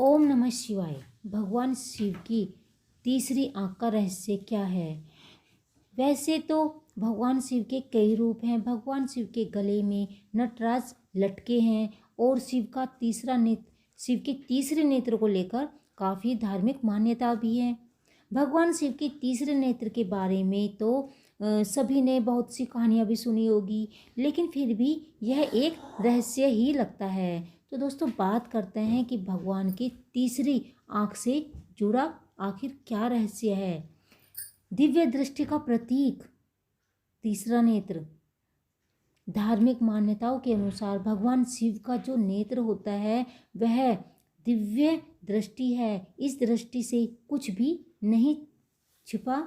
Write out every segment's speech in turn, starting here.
ओम नमः शिवाय। भगवान शिव की तीसरी आंख का रहस्य क्या है? वैसे तो भगवान शिव के कई रूप हैं। भगवान शिव के गले में नटराज लटके हैं और शिव के तीसरे नेत्र को लेकर काफ़ी धार्मिक मान्यता भी है। भगवान शिव के तीसरे नेत्र के बारे में तो सभी ने बहुत सी कहानियाँ भी सुनी होगी, लेकिन फिर भी यह एक रहस्य ही लगता है। तो दोस्तों, बात करते हैं कि भगवान की तीसरी आँख से जुड़ा आखिर क्या रहस्य है। दिव्य दृष्टि का प्रतीक तीसरा नेत्र। धार्मिक मान्यताओं के अनुसार भगवान शिव का जो नेत्र होता है वह दिव्य दृष्टि है। इस दृष्टि से कुछ भी नहीं छिपा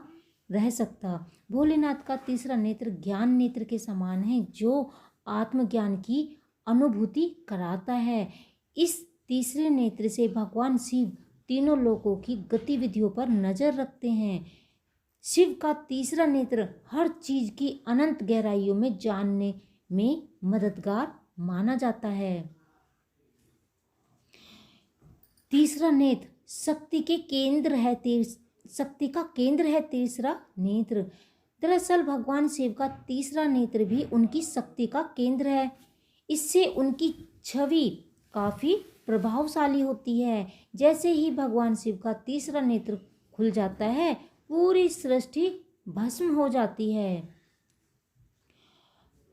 रह सकता। भोलेनाथ का तीसरा नेत्र ज्ञान नेत्र के समान है, जो आत्मज्ञान की अनुभूति कराता है। इस तीसरे नेत्र से भगवान शिव तीनों लोकों की गतिविधियों पर नजर रखते हैं। शिव का तीसरा नेत्र हर चीज की अनंत गहराइयों में जानने में मददगार माना जाता है। तीसरा नेत्र शक्ति का केंद्र है। तीसरा नेत्र दरअसल भगवान शिव का तीसरा नेत्र भी उनकी शक्ति का केंद्र है। इससे उनकी छवि काफी प्रभावशाली होती है। जैसे ही भगवान शिव का तीसरा नेत्र खुल जाता है, पूरी सृष्टि भस्म हो जाती है।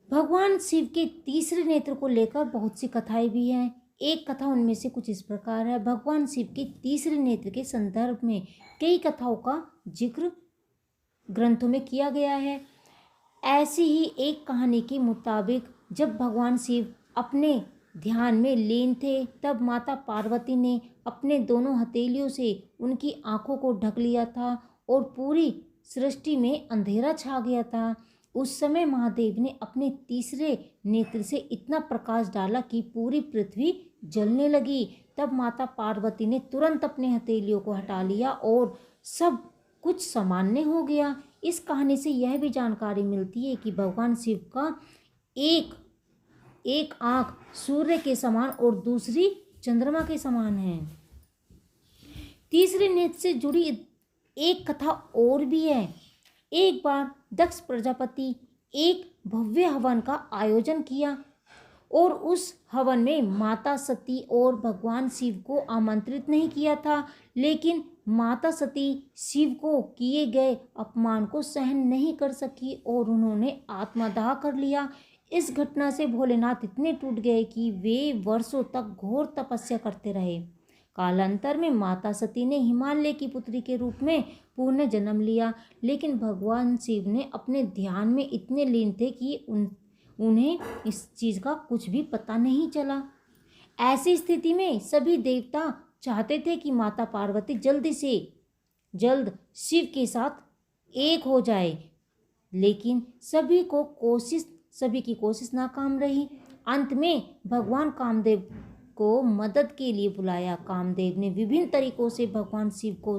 भगवान शिव के तीसरे नेत्र को लेकर बहुत सी कथाएं भी हैं। एक कथा उनमें से कुछ इस प्रकार है। भगवान शिव के तीसरे नेत्र के संदर्भ में कई कथाओं का जिक्र ग्रंथों में किया गया है। ऐसी ही एक कहानी के मुताबिक जब भगवान शिव अपने ध्यान में लीन थे, तब माता पार्वती ने अपने दोनों हथेलियों से उनकी आंखों को ढक लिया था और पूरी सृष्टि में अंधेरा छा गया था। उस समय महादेव ने अपने तीसरे नेत्र से इतना प्रकाश डाला कि पूरी पृथ्वी जलने लगी। तब माता पार्वती ने तुरंत अपने हथेलियों को हटा लिया और सब कुछ सामान्य हो गया। इस कहानी से यह भी जानकारी मिलती है कि भगवान शिव का एक आंख सूर्य के समान और दूसरी चंद्रमा के समान है। तीसरे नेत्र से जुड़ी एक कथा और भी है। एक बार दक्ष प्रजापति एक भव्य हवन का आयोजन किया और उस हवन में माता सती और भगवान शिव को आमंत्रित नहीं किया था, लेकिन माता सती शिव को किए गए अपमान को सहन नहीं कर सकी और उन्होंने आत्मदाह कर लिया। इस घटना से भोलेनाथ इतने टूट गए कि वे वर्षों तक घोर तपस्या करते रहे। कालांतर में माता सती ने हिमालय की पुत्री के रूप में पुनः जन्म लिया, लेकिन भगवान शिव ने अपने ध्यान में इतने लीन थे कि उन्हें इस चीज का कुछ भी पता नहीं चला। ऐसी स्थिति में सभी देवता चाहते थे कि माता पार्वती जल्दी से जल्द शिव के साथ एक हो जाए, लेकिन सभी की कोशिश नाकाम रही। अंत में भगवान कामदेव को मदद के लिए बुलाया। कामदेव ने विभिन्न तरीकों से भगवान शिव को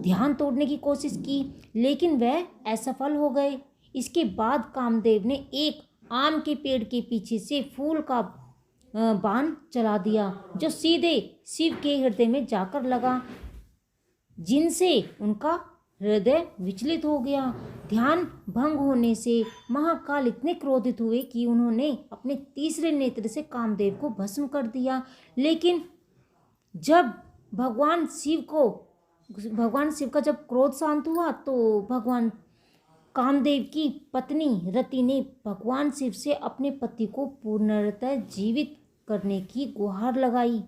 ध्यान तोड़ने की कोशिश की, लेकिन वह असफल हो गए। इसके बाद कामदेव ने एक आम के पेड़ के पीछे से फूल का बाण चला दिया, जो सीधे शिव के हृदय में जाकर लगा, जिनसे उनका हृदय विचलित हो गया। ध्यान भंग होने से महाकाल इतने क्रोधित हुए कि उन्होंने अपने तीसरे नेत्र से कामदेव को भस्म कर दिया। लेकिन जब भगवान शिव का जब क्रोध शांत हुआ, तो भगवान कामदेव की पत्नी रति ने भगवान शिव से अपने पति को पूर्णतः जीवित करने की गुहार लगाई।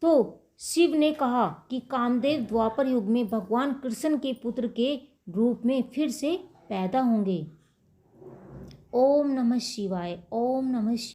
तो शिव ने कहा कि कामदेव द्वापर युग में भगवान कृष्ण के पुत्र के रूप में फिर से पैदा होंगे। ओम नमः शिवाय। ओम नमः शिवाय।